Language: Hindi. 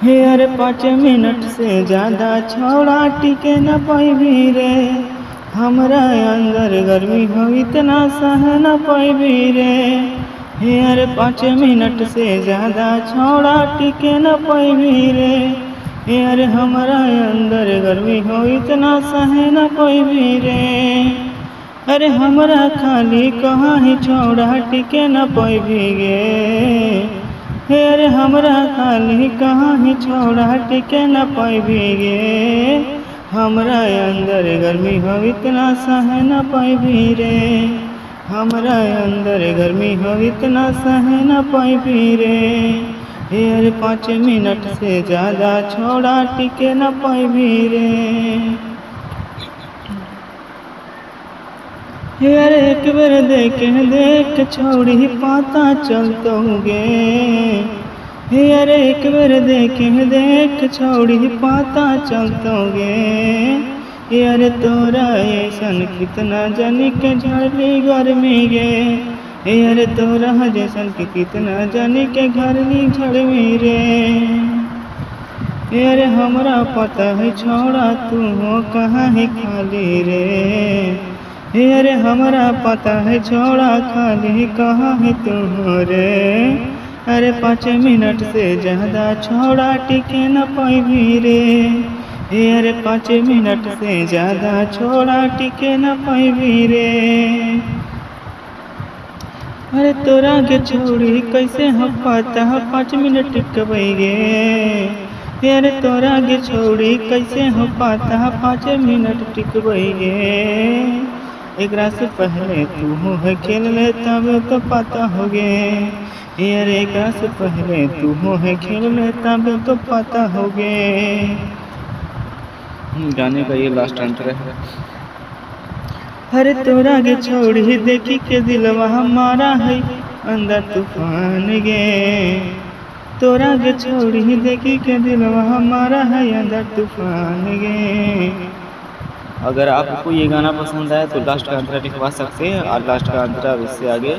हे अरे 5 मिनट से ज्यादा छौड़ा टिके न पैबी रे। हमरा अंदर गर्मी हो इतना सह न पैबी रे। हे अरे 5 मिनट से ज्यादा छौड़ा टिके न पैबी रे। हे अरे हमरा अंदर गर्मी हो इतना सह न पैबी रे। अरे हमरा खाली कहाँ ही छौड़ा टिके न पैबी गे। हे अरे हमरा खाली कहाँ ही छौड़ा टिके न पैबी गे। हमरा अंदर गर्मी हो इतना सह न पैबी रे। हमरा अंदर गर्मी हो इतना सह न पैबी रे। हे अरे 5 मिनट से ज्यादा छौड़ा टिके न पैबी रे। हे अरे एक बेर देख छौड़ी पता चलतो गे। हे अरे एक बेर देख छौड़ी पता चलतो गे। हे अरे तोरा ऐसन कितना जानी के झड़ली गर्मी गे। हे अरे तोरा जैसन के कितना जानी के घरली झड़मी रे। हे अरे हमरा पता है छौड़ा तू हो कहाँ है खाली रे। हे अरे हमरा पता है छौड़ा खाली कहाँ है तू रे। अरे 5 मिनट से ज्यादा छौड़ा टिके न पैबी रे। हे अरे 5 मिनट से ज्यादा छौड़ा टिके न पैबी रे। अरे तोरा के छोड़ी कैसे हम पता 5 मिनट टिकबै गे। हे अरे तोरा के छोड़ी कैसे हम पता 5 मिनट टिकबै गे। एकरा से पहले तू है खेल ले तब तो पता हो गे। यार एकरा से पहले तू है खेल ले तब तो पता हो गे। गाने का ये लास्ट अंतर है। अरे तोरा के छोड़ी देखी के दिलवा हमारा है अंदर तूफान गे। तोरा के छोड़ी देखी के दिलवा हमारा है अंदर तूफान गे। अगर आपको ये गाना पसंद आया तो लास्ट का अंतरा लिखवा सकते हैं और लास्ट का अंतरा इससे आगे